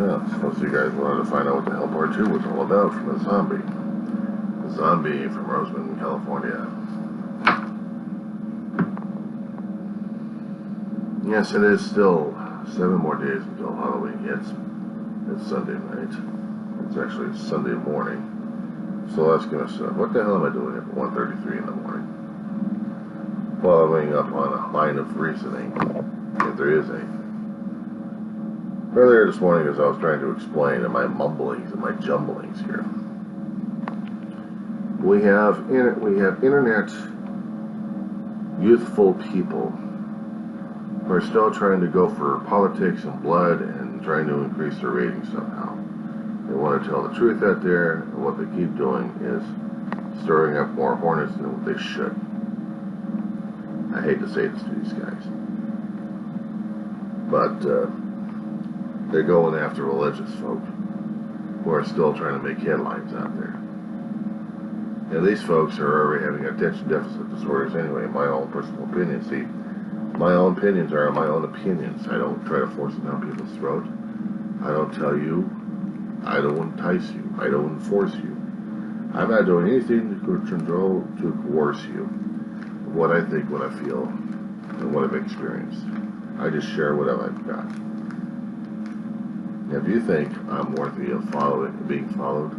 Well, most of you guys wanted to find out what the hell part 2 was all about from the zombie. The zombie from Roseman, California. Yes, it is still 7 more days until Halloween hits. It's Sunday night. It's actually Sunday morning. So ask yourself, what the hell am I doing at 1:33 in the morning? Following up on a line of reasoning, if there is any. Earlier this morning, as I was trying to explain in my mumblings and my jumblings here, we have internet youthful people who are still trying to go for politics and blood and trying to increase their ratings somehow. They want to tell the truth out there, and what they keep doing is stirring up more hornets than what they should. I hate to say this to these guys, but they're going after religious folk who are still trying to make headlines out there. And these folks are already having attention deficit disorders anyway, in my own personal opinion. See, my own opinions are my own opinions. I don't try to force them down people's throat. I don't tell you. I don't entice you. I don't enforce you. I'm not doing anything to control, to coerce you. What I think, what I feel, and what I've experienced. I just share whatever I've got. If you think I'm worthy of being followed,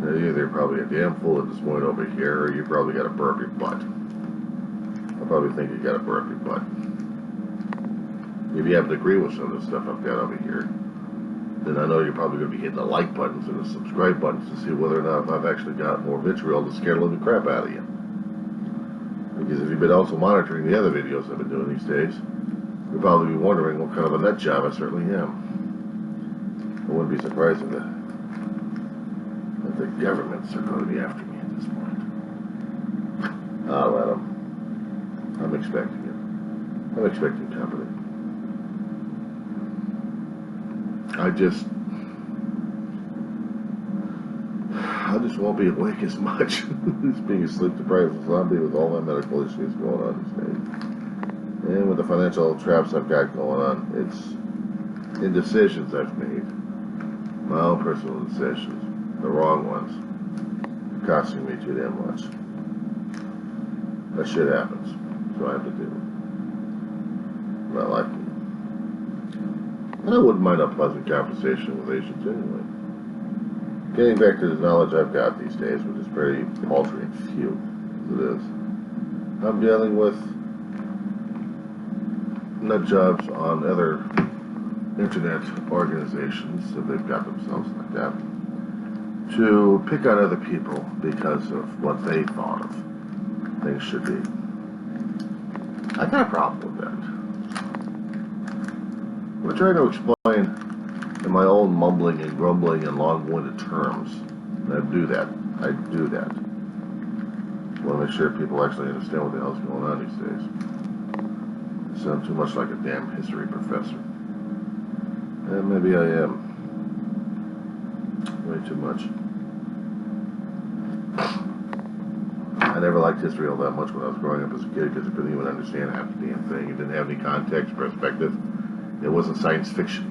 then you're either probably a damn fool at this point over here, or you probably got a burp your butt. I probably think you got a burp your butt. If you happen to agree with some of the stuff I've got over here, then I know you're probably going to be hitting the like buttons and the subscribe buttons to see whether or not I've actually got more vitriol to scare the living crap out of you. Because if you've been also monitoring the other videos I've been doing these days, you'll probably be wondering what kind of a nut job I certainly am. I wouldn't be surprised if the governments are going to be after me at this point. I'll let them. I'm expecting it. I'm expecting company. I just won't be awake as much as being a sleep-deprived zombie with all my medical issues going on these days. And with the financial traps I've got going on, it's indecisions I've made. My own personal decisions. The wrong ones. Costing me too damn much. That shit happens. So I have to do it. Not like me. And I wouldn't mind a pleasant conversation with Asians anyway. Getting back to the knowledge I've got these days, which is pretty paltry and few, as it is. I'm dealing with nut jobs on other internet organizations, if they've got themselves like that, to pick on other people because of what they thought of things should be. I got a problem with that. I'm trying to explain in my own mumbling and grumbling and long-winded terms. And I do that. I want to make sure people actually understand what the hell's going on these days. I sound too much like a damn history professor. And maybe I am. Way too much. I never liked history all that much when I was growing up as a kid because I couldn't even understand half the damn thing. It didn't have any context, perspective. It wasn't science fiction.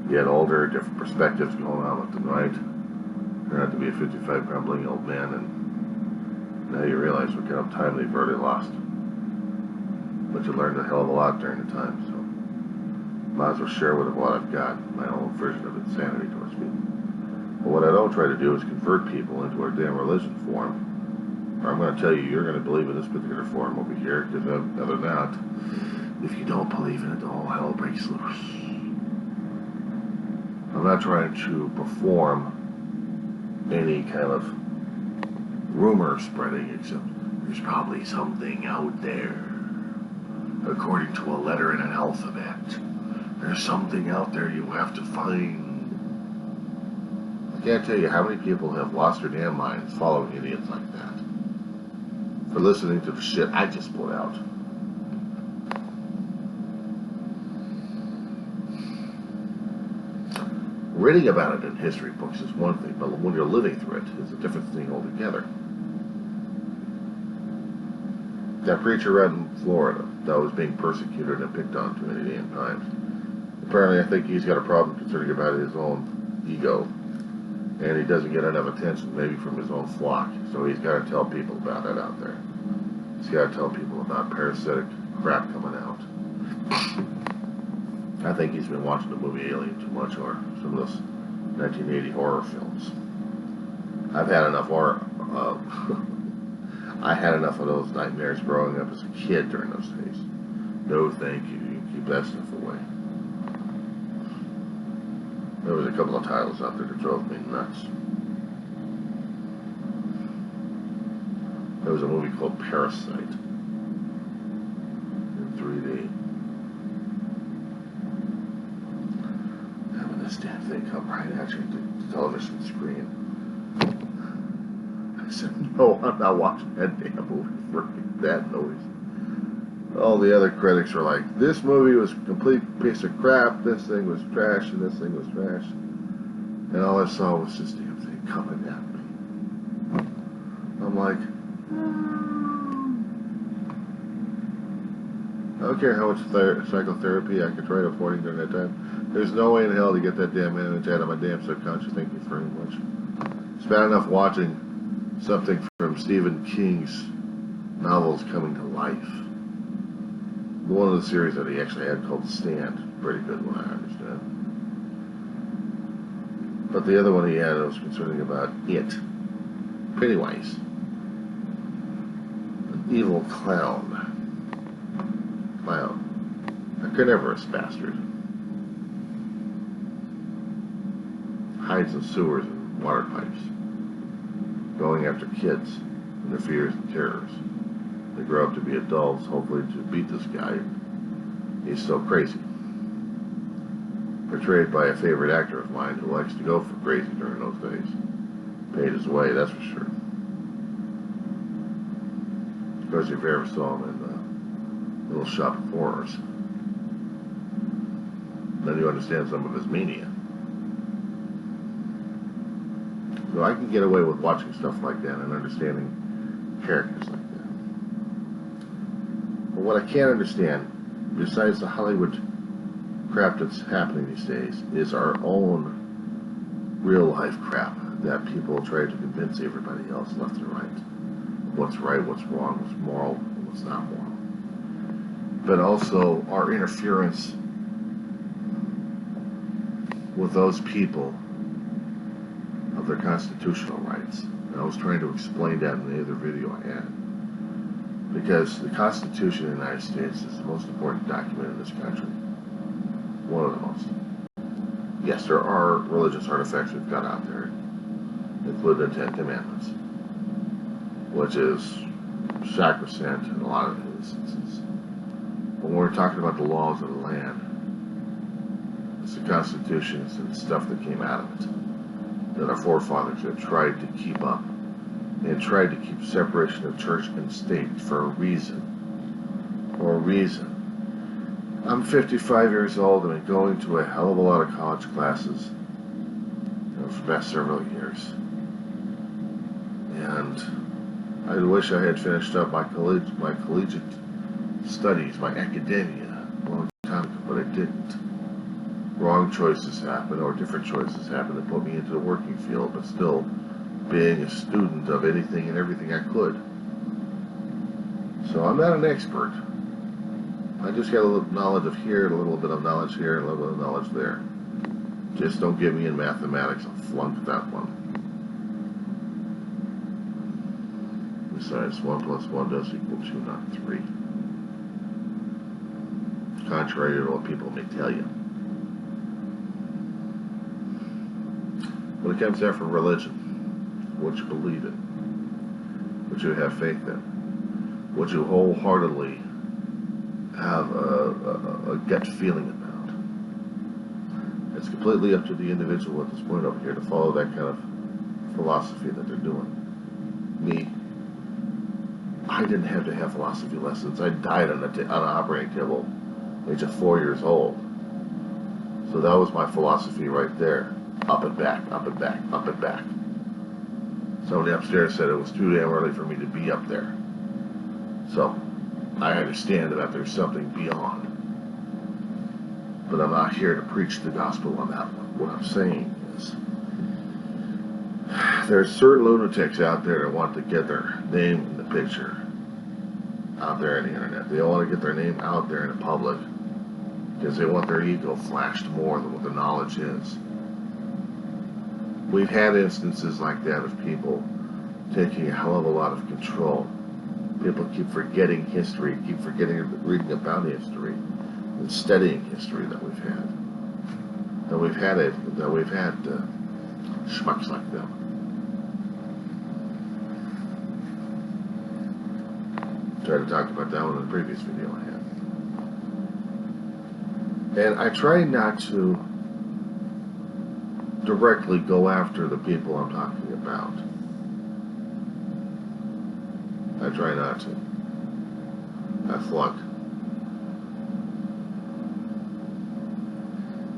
You had older, different perspectives going on left and right. Turned out to be a 55 grumbling old man, and now you realize what kind of time they've already lost. But you learned a hell of a lot during the time, so might as well share with what I've got, my own version of insanity towards people. But what I don't try to do is convert people into a damn religion form. Or I'm going to tell you, you're going to believe in this particular form over here, because other than that, if you don't believe in it, all hell breaks loose. I'm not trying to perform any kind of rumor spreading, except there's probably something out there. According to a letter in an alphabet, there's something out there you have to find. I can't tell you how many people have lost their damn minds following idiots like that. For listening to the shit I just put out. Reading about it in history books is one thing, but when you're living through it, it's a different thing altogether. That preacher out in Florida that was being persecuted and picked on too many damn times. Apparently, I think he's got a problem concerning about his own ego, and he doesn't get enough attention, maybe from his own flock. So he's got to tell people about it out there. He's got to tell people about parasitic crap coming out. I think he's been watching the movie Alien too much, or some of those 1980 horror films. I've had enough horror. I had enough of those nightmares growing up as a kid during those days. No, thank you. You keep that stuff away. There was a couple of titles out there that drove me nuts. There was a movie called Parasite in 3D. Having this damn thing come right at you at the television screen. I said, no, I'm not watching that damn movie for that noise. All the other critics were like, this movie was a complete piece of crap, this thing was trash, and this thing was trash. And all I saw was this damn thing coming at me. I'm like, I don't care how much psychotherapy I could try affording during that time. There's no way in hell to get that damn image out of my damn subconscious. Thank you very much. It's bad enough watching something from Stephen King's novels coming to life. One of the series that he actually had called Stand. Pretty good one, I understand. But the other one he had was concerning about it. Pennywise. An evil clown. A carnivorous bastard. Hides in sewers and water pipes. Going after kids and their fears and terrors. They grow up to be adults, hopefully to beat this guy. He's so crazy. Portrayed by a favorite actor of mine who likes to go for crazy during those days. Paid his way, that's for sure. Of course, if you ever saw him in Little Shop of Horrors, then you understand some of his mania. So I can get away with watching stuff like that and understanding characters like that. But what I can't understand, besides the Hollywood crap that's happening these days, is our own real life crap that people try to convince everybody else left and right. What's right, what's wrong, what's moral, and what's not moral. But also our interference with those people of their constitutional rights. And I was trying to explain that in the other video I had. Because the Constitution of the United States is the most important document in this country. One of the most. Yes, there are religious artifacts we've got out there, including the Ten Commandments, which is sacrosanct in a lot of instances. But when we're talking about the laws of the land, it's the constitutions and the stuff that came out of it that our forefathers have tried to keep up and tried to keep separation of church and state for a reason. For a reason. I'm 55 years old and I've been going to a hell of a lot of college classes for the past several years. And I wish I had finished up my collegiate studies, my academia, a long time ago, but I didn't. Wrong choices happened, or different choices happened that put me into the working field, but still being a student of anything and everything I could. So I'm not an expert. I just got a little knowledge of here, a little bit of knowledge here, and a little bit of knowledge there. Just don't get me in mathematics, I'll flunk that one. Besides, 1 plus 1 does equal 2, not 3. Contrary to what people may tell you. When it comes down from religion, what you believe in, what you have faith in, what you wholeheartedly have a gut feeling about. It's completely up to the individual at this point over here to follow that kind of philosophy that they're doing. Me, I didn't have to have philosophy lessons. I died on an operating table at the age of 4 years old. So that was my philosophy right there. Up and back, up and back, up and back. Somebody upstairs said it was too damn early for me to be up there. So, I understand that there's something beyond. But I'm not here to preach the gospel on that one. What I'm saying is, there's certain lunatics out there that want to get their name in the picture out there on the internet. They want to get their name out there in the public because they want their ego flashed more than what the knowledge is. We've had instances like that of people taking a hell of a lot of control. People keep forgetting history, keep forgetting reading about history and studying history that we've had. And we've had schmucks like them. Tried to talk about that one in the previous video I had. And I try not to directly go after the people I'm talking about. I try not to. I flunk.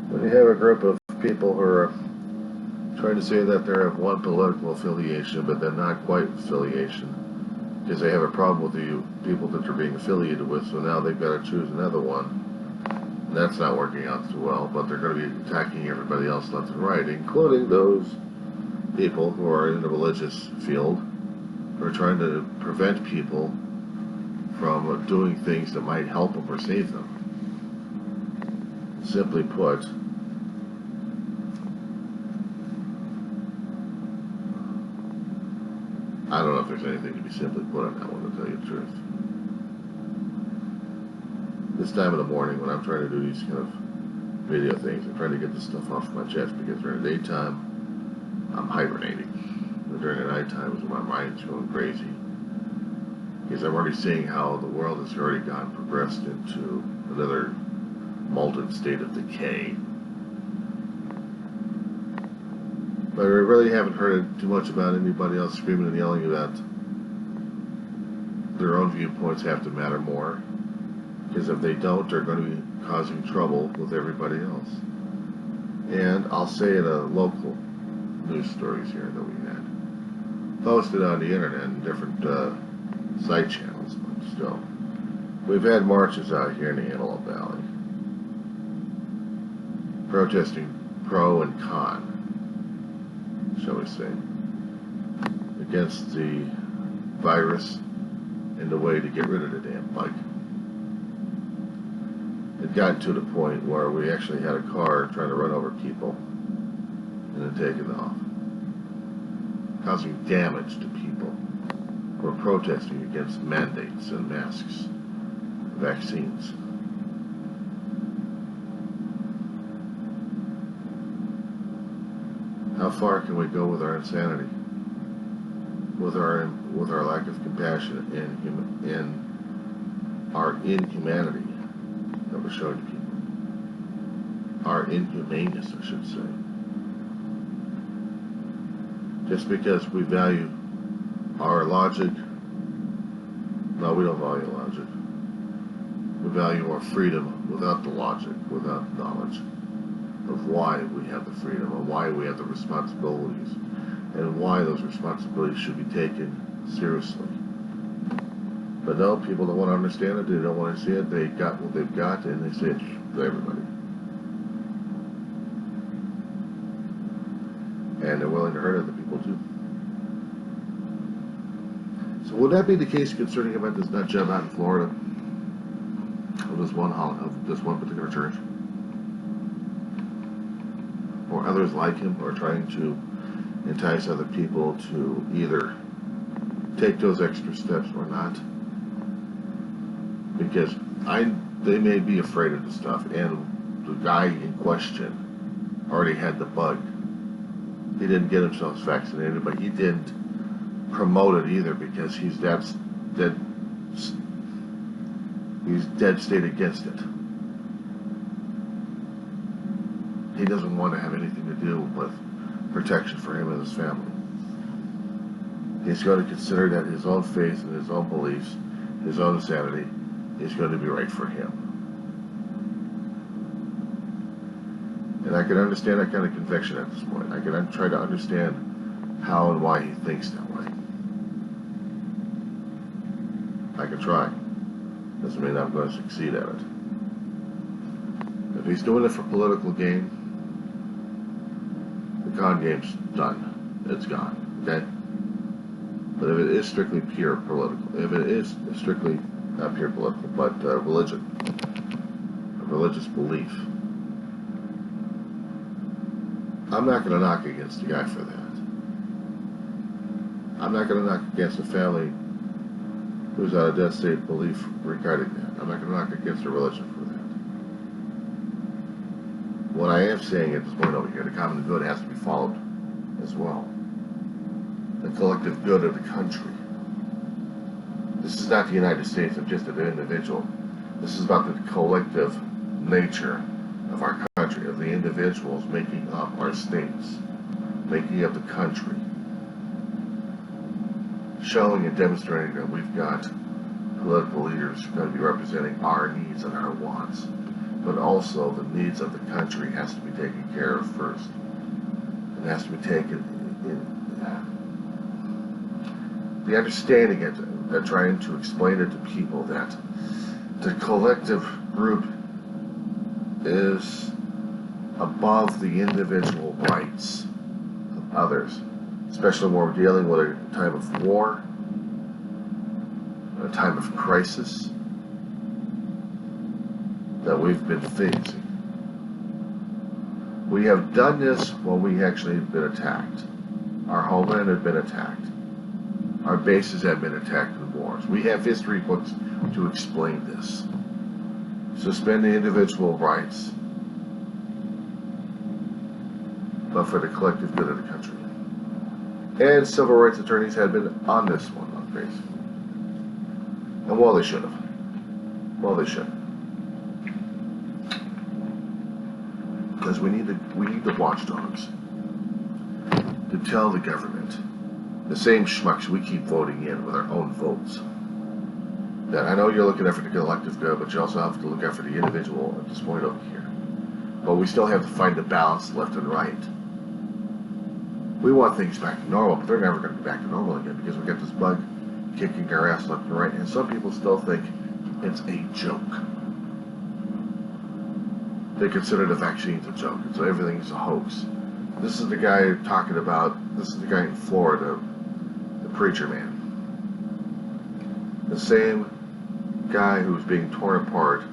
When you have a group of people who are trying to say that they're of one political affiliation, but they're not quite affiliation, because they have a problem with the people that they're being affiliated with, so now they've got to choose another one. And that's not working out too well, but they're going to be attacking everybody else left and right, including those people who are in the religious field, who are trying to prevent people from doing things that might help them or save them. Simply put, I don't know if there's anything to be simply put on that one, to tell you the truth. This time of the morning when I'm trying to do these kind of video things, I'm trying to get this stuff off my chest, because during the daytime, I'm hibernating. But during the nighttime is when my mind's going crazy. Because I'm already seeing how the world has already progressed into another molten state of decay. But I really haven't heard too much about anybody else screaming and yelling about their own viewpoints have to matter more. Because if they don't, they're going to be causing trouble with everybody else. And I'll say it, local news stories here that we had posted on the internet and different side channels, but still. We've had marches out here in the Antelope Valley protesting pro and con, shall we say, against the virus and the way to get rid of the damn bug. It got to the point where we actually had a car trying to run over people and then take it off, causing damage to people who are protesting against mandates and masks, vaccines. How far can we go with our insanity, with our lack of compassion and our inhumanity that we're showing to people, our inhumaneness, I should say. Just because we value our logic, no, we don't value logic. We value our freedom without the logic, without knowledge of why we have the freedom and why we have the responsibilities and why those responsibilities should be taken seriously. But no, people don't want to understand it, they don't want to see it, they got what they've got and they say it to everybody. And they're willing to hurt other people too. So would that be the case concerning about this nut job out in Florida? Of this one particular church? Or others like him, or trying to entice other people to either take those extra steps or not? Because they may be afraid of the stuff, and the guy in question already had the bug. He didn't get himself vaccinated, but he didn't promote it either, because he's dead state against it. He doesn't want to have anything to do with protection for him and his family. He's going to consider that his own faith and his own beliefs, his own sanity, is going to be right for him. And I can understand that kind of conviction at this point. I can try to understand how and why he thinks that way. I can try. Doesn't mean I'm going to succeed at it. If he's doing it for political gain, the con game's done. It's gone. Okay? But if it is strictly pure political, if it is strictly, not pure political, but religion, a religious belief, I'm not going to knock against the guy for that. I'm not going to knock against a family who's out of dead state belief regarding that. I'm not going to knock against a religion for that. What I am saying at this point over here, the common good has to be followed as well. The collective good of the country. This is not the United States of just an individual. This is about the collective nature of our country, of the individuals making up our states, making up the country, showing and demonstrating that we've got political leaders who are going to be representing our needs and our wants, but also the needs of the country has to be taken care of first. It has to be taken in the understanding it, and trying to explain it to people that the collective group is above the individual rights of others, especially when we're dealing with a time of war, a time of crisis that we've been facing. We have done this while we actually have been attacked. Our homeland had been attacked. Our bases have been attacked in wars. We have history books to explain this. Suspend the individual rights, but for the collective good of the country. And civil rights attorneys had been on this one, on Grace. And well, they should have. Well, they should. Because we need the watchdogs to tell the government, the same schmucks we keep voting in with our own votes, that I know you're looking after the collective good, but you also have to look after the individual at this point over here. But we still have to find the balance left and right. We want things back to normal, but they're never going to be back to normal again because we got this bug kicking our ass left and right, and some people still think it's a joke. They consider the vaccines a joke, and so everything's a hoax. This is the guy talking about, this is the guy in Florida, the preacher man. The same guy who's being torn apart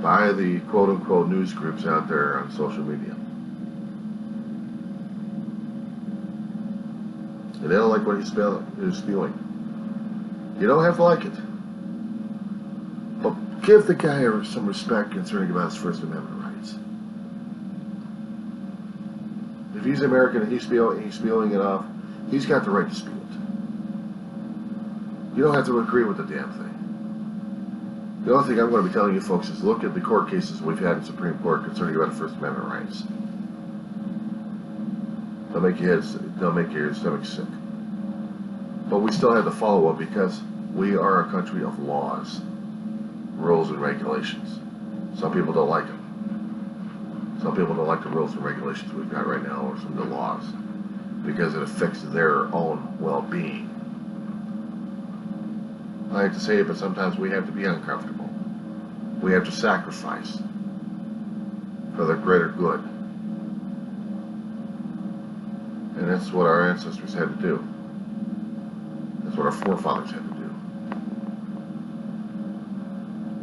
by the quote-unquote news groups out there on social media. And they don't like what he's spewing. You don't have to like it. But give the guy some respect concerning about his First Amendment rights. If he's American and he's spewing it off, he's got the right to spew it. You don't have to agree with the damn thing. The only thing I'm going to be telling you folks is look at the court cases we've had in Supreme Court concerning about First Amendment rights. They'll make your stomach sick. But we still have to follow them because we are a country of laws, rules, and regulations. Some people don't like them. Some people don't like the rules and regulations we've got right now, or some of the laws, because it affects their own well-being. I hate to say it, but sometimes we have to be uncomfortable. We have to sacrifice for the greater good. And that's what our ancestors had to do. That's what our forefathers had to do.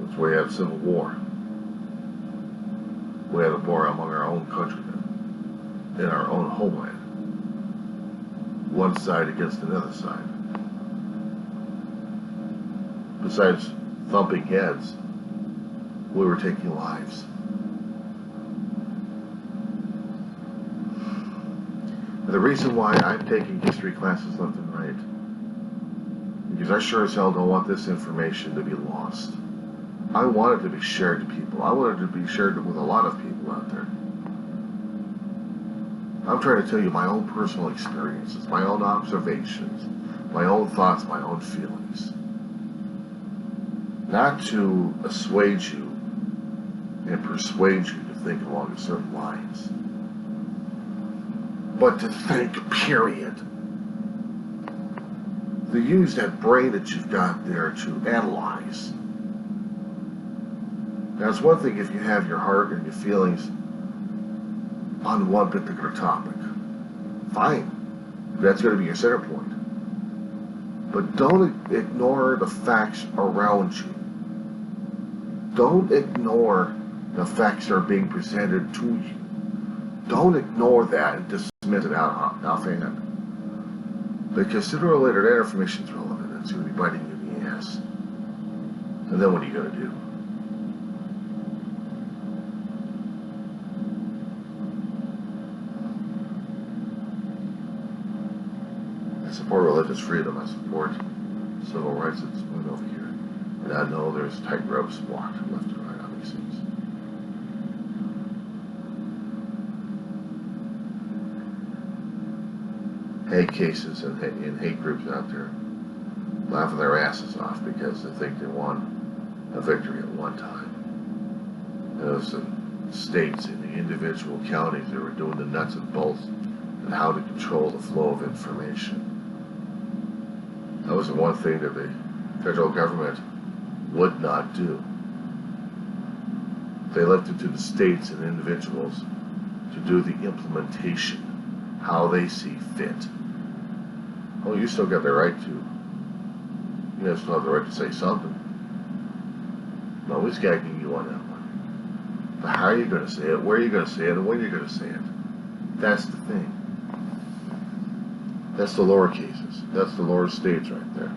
That's why we had civil war. We had a war among our own countrymen, in our own homeland. One side against another side. Besides thumping heads, we were taking lives. The reason why I'm taking history classes left and right, because I sure as hell don't want this information to be lost. I want it to be shared to people. I want it to be shared with a lot of people out there. I'm trying to tell you my own personal experiences, my own observations, my own thoughts, my own feelings. Not to assuage you and persuade you to think along certain lines, but to think, period. to use that brain that you've got there to analyze. Now, it's one thing if you have your heart and your feelings on one particular topic. Fine. That's going to be your center point. But don't ignore the facts around you. Don't ignore the facts that are being presented to you. Don't ignore that and dismiss it offhand. Because sooner or later, that information is relevant and it's going to be biting you in the ass. And then what are you going to do? I support religious freedom. I support civil rights at this point over here. And I know there's tight ropes walked left and right on these things. Hate cases and hate groups out there laughing their asses off because they think they won a victory at one time. And those states and the individual counties that were doing the nuts and bolts and how to control the flow of information. That was the one thing that the federal government would not do. They left it to the states and individuals to do the implementation, how they see fit. Well, you still got the right to, you still have the right to say something. Nobody's gagging you on that one. But how are you going to say it, where are you going to say it, and when are you going to say it? That's the thing. That's the lower cases. That's the lower states right there.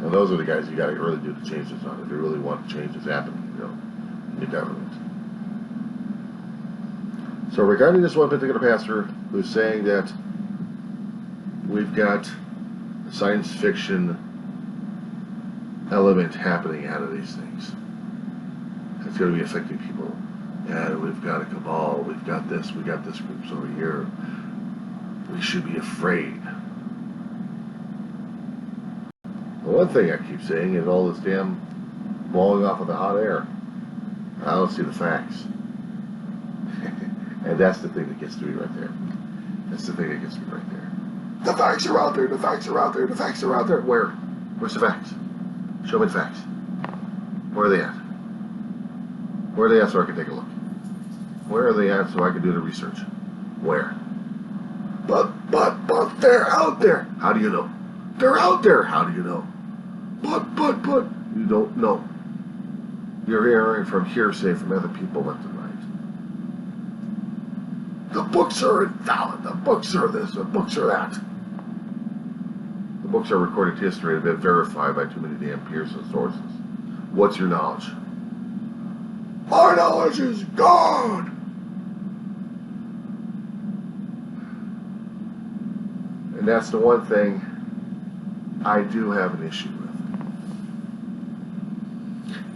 And those are the guys you got to really do the changes on if you really want changes happening, in the government. So regarding this one particular pastor who's saying that we've got a science fiction element happening out of these things. It's going to be affecting people. And we've got a cabal, we've got this groups over here. We should be afraid. The one thing I keep saying is all this damn blowing off of the hot air. I don't see the facts. And that's the thing that gets to me right there. That's the thing that gets me right there. The facts are out there, the facts are out there, the facts are out there. Where? Where's the facts? Show me the facts. Where are they at? Where are they at so I can take a look? Where are they at so I can do the research? Where? But they're out there. How do you know? They're out there. How do you know? But you don't know. You're hearing from hearsay from other people left and right. The books are invalid. The books are this. The books are that. The books are recorded history and have been verified by too many damn peers and sources. What's your knowledge? Our knowledge is gone. And that's the one thing I do have an issue with.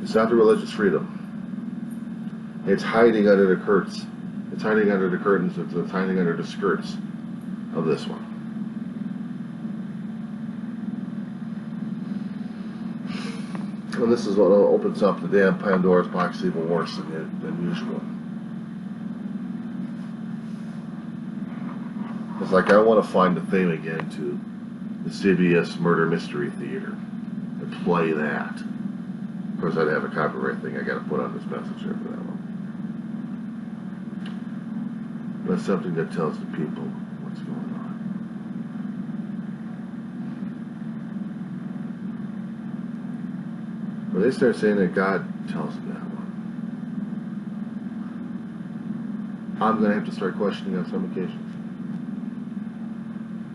It's not the religious freedom. It's hiding under the curtains. It's hiding under the curtains. It's hiding under the skirts of this one. And this is what opens up the damn Pandora's box even worse than usual. It's like I want to find the theme again to the CBS Murder Mystery Theater and play that. Of course, I'd have a copyright thing I got to put on this message here for that one. But something that tells the people what's going on. When they start saying that God tells them that one, I'm going to have to start questioning on some occasions.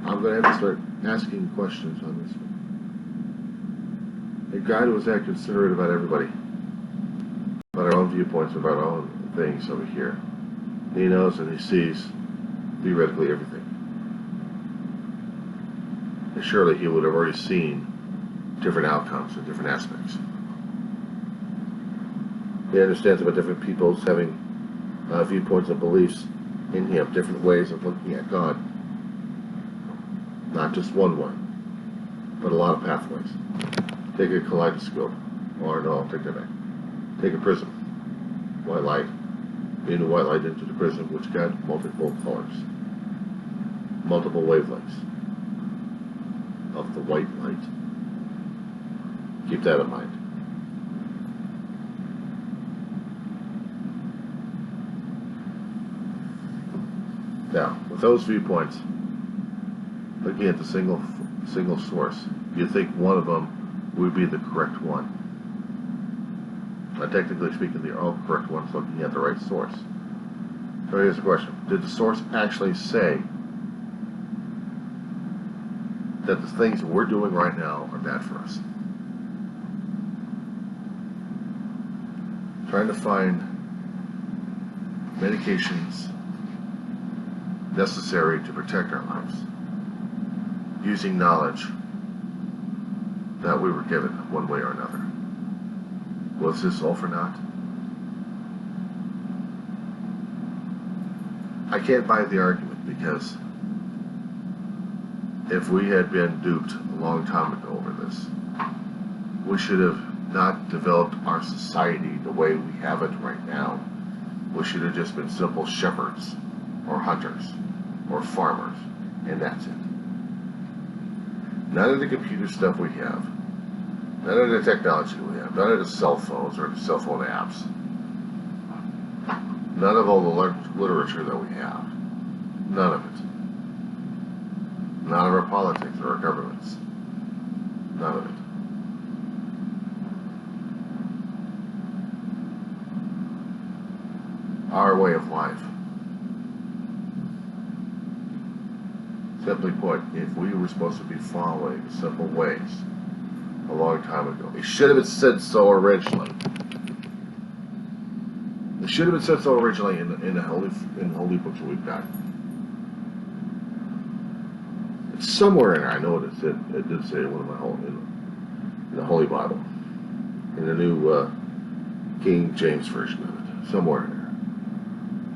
I'm going to have to start asking questions on this one. If God was that considerate about everybody, about our own viewpoints, about our own things over here, He knows and He sees theoretically everything. And surely He would have already seen different outcomes and different aspects. He understands about different peoples having viewpoints and beliefs in Him, different ways of looking at God. Not just one way, but a lot of pathways. Take a kaleidoscope, or no, I'll take that back. Take a prism, white light, beam the white light into the prism, which got multiple colors, multiple wavelengths. of the white light. Keep that in mind. Now, with those viewpoints, looking at the single source, you think one of them would be the correct one. Now, technically speaking, they're all correct ones looking at the right source. So here's the question. Did the source actually say that the things we're doing right now are bad for us? Trying to find medications necessary to protect our lives using knowledge that we were given one way or another. Was this all for naught? I can't buy the argument, because if we had been duped a long time ago over this, we should have not developed our society the way we have it right now. We should have just been simple shepherds or hunters or farmers, and that's it. None of the computer stuff we have, none of the technology we have, none of the cell phones or the cell phone apps, none of all the literature that we have, none of it. None of our politics or our governments, none of it. Our way of life. Simply put, if we were supposed to be following the simple ways a long time ago, it should have been said so originally. It should have been said so originally in the holy books that we've got. It's somewhere in there. I know it did say in one of my in the Holy Bible, in the new King James version of it, somewhere in there.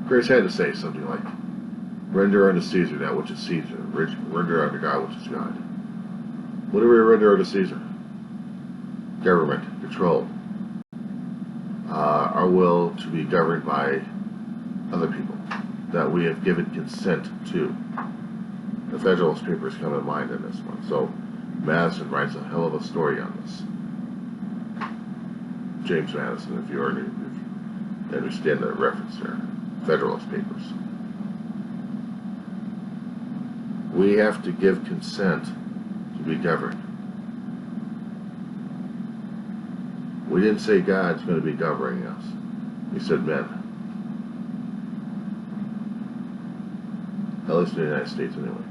Grace had to say something like, "Render unto Caesar that which is Caesar, render unto God which is God." What do we render unto Caesar? Government, control. Our will to be governed by other people that we have given consent to. The Federalist Papers come in mind in this one. So Madison writes a hell of a story on this. James Madison, if you understand the reference there. Federalist Papers. We have to give consent to be governed. We didn't say God's going to be governing us. We said men. At least in the United States anyway.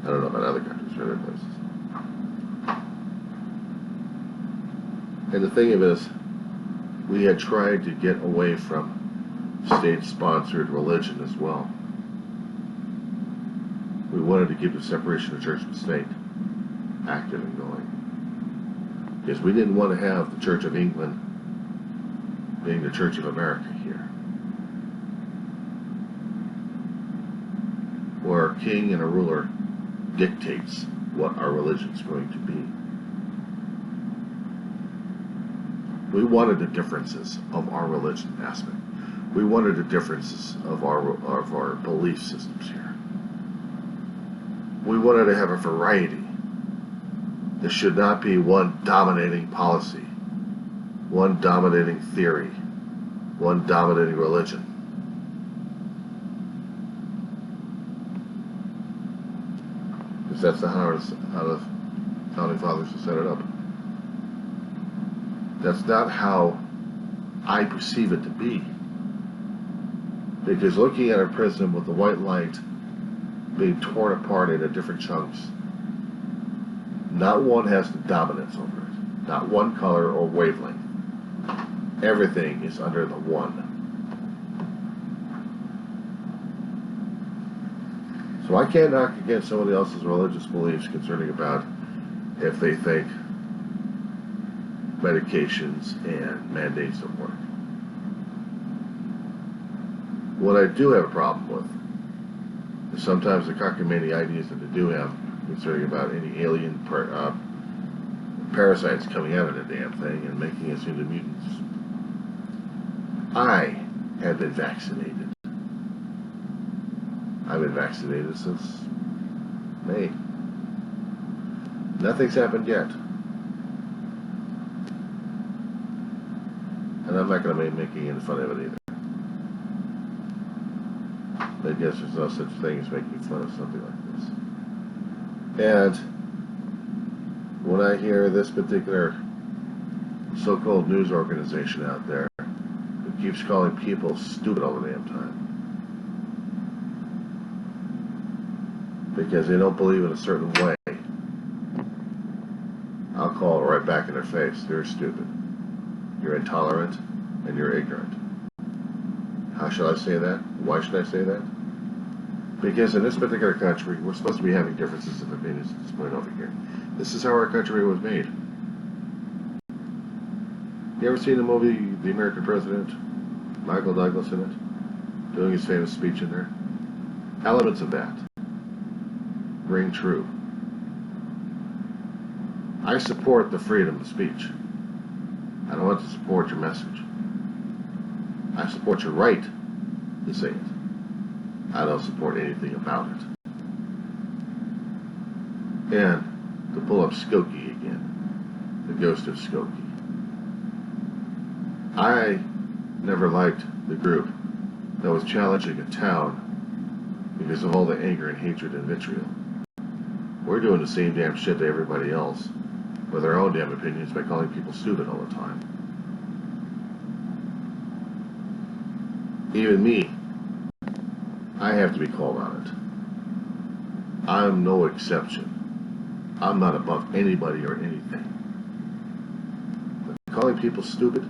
I don't know about other countries or other places. And the thing of it is, we had tried to get away from state-sponsored religion as well. We wanted to keep the separation of church and state active and going. Because we didn't want to have the Church of England being the Church of America here, where a king and a ruler dictates what our religion is going to be. We wanted the differences of our religion aspect. We wanted the differences of our belief systems here. We wanted to have a variety. There should not be one dominating policy, one dominating theory, one dominating religion. Because that's how the Founding Fathers have set it up. That's not how I perceive it to be. Because looking at a prism with the white light being torn apart into different chunks, not one has the dominance over it. Not one color or wavelength. Everything is under the one. So I can't knock against somebody else's religious beliefs concerning about if they think medications and mandates don't work. What I do have a problem with is sometimes the cockamamie ideas that they do have concerning about any alien parasites coming out of the damn thing and making us into mutants. I have been vaccinated. I've been vaccinated since May. Nothing's happened yet. And I'm not going to be making any fun of it either. I guess there's no such thing as making fun of something like this. And when I hear this particular so-called news organization out there who keeps calling people stupid all the damn time because they don't believe in a certain way, I'll call it right back in their face. You're stupid. You're intolerant, and you're ignorant. How should I say that? Why should I say that? Because in this particular country, we're supposed to be having differences of opinions at this point over here. This is how our country was made. You ever seen the movie The American President? Michael Douglas in it? Doing his famous speech in there? Elements of that ring true. I support the freedom of speech. I don't want to support your message. I support your right to say it. I don't support anything about it. And to pull up Skokie again, the ghost of Skokie. I never liked the group that was challenging a town because of all the anger and hatred and vitriol. We're doing the same damn shit to everybody else with our own damn opinions by calling people stupid all the time. Even me, I have to be called on it. I'm no exception. I'm not above anybody or anything. But calling people stupid?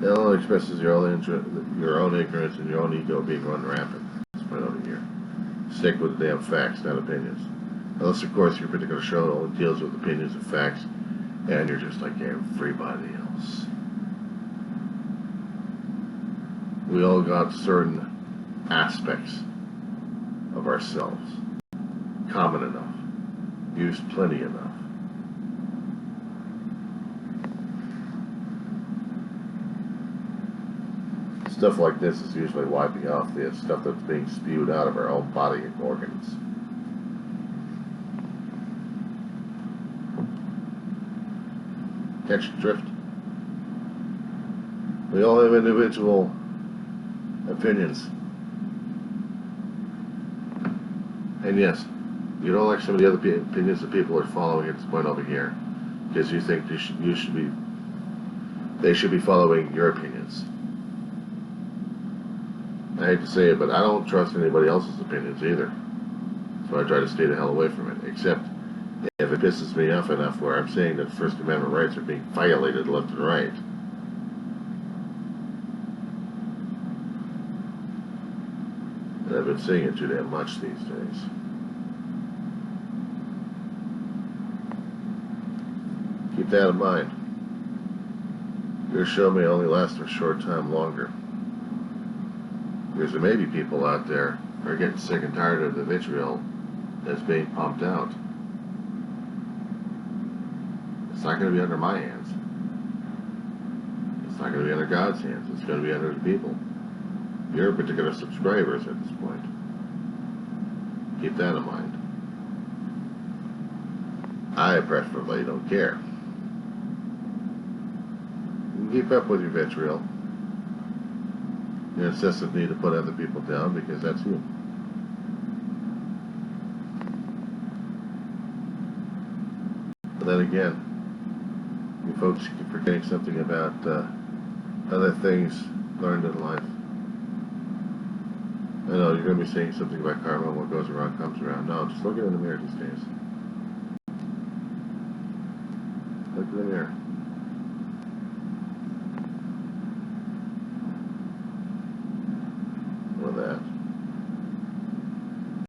It only expresses your own ignorance and your own ego being run rampant. That's right over here. Stick with the damn facts, not opinions. Unless, of course, your particular show only deals with opinions and facts, and you're just like everybody else. We all got certain aspects of ourselves. Common enough. Used plenty enough. Stuff like this is usually wiping off the stuff that's being spewed out of our own body and organs. Catch the drift? We all have individual opinions. And yes, you don't like some of the other opinions that people are following at this point over here because you think they should be following your opinions. I hate to say it, but I don't trust anybody else's opinions either. So I try to stay the hell away from it, except if it pisses me off enough where I'm saying that First Amendment rights are being violated left and right. And I've been seeing it too damn much these days. Keep that in mind. Your show may only last for a short time longer. Because there may be people out there who are getting sick and tired of the vitriol that's being pumped out. It's not going to be under my hands. It's not going to be under God's hands. It's going to be under the people. Your particular subscribers at this point. Keep that in mind. I preferably don't care. You can keep up with your vitriol. Your incessant need to put other people down because that's you. But then again, you folks keep forgetting something about other things learned in life. I know you're going to be saying something about karma, what goes around comes around. No, just look in the mirror these days. Look in the mirror.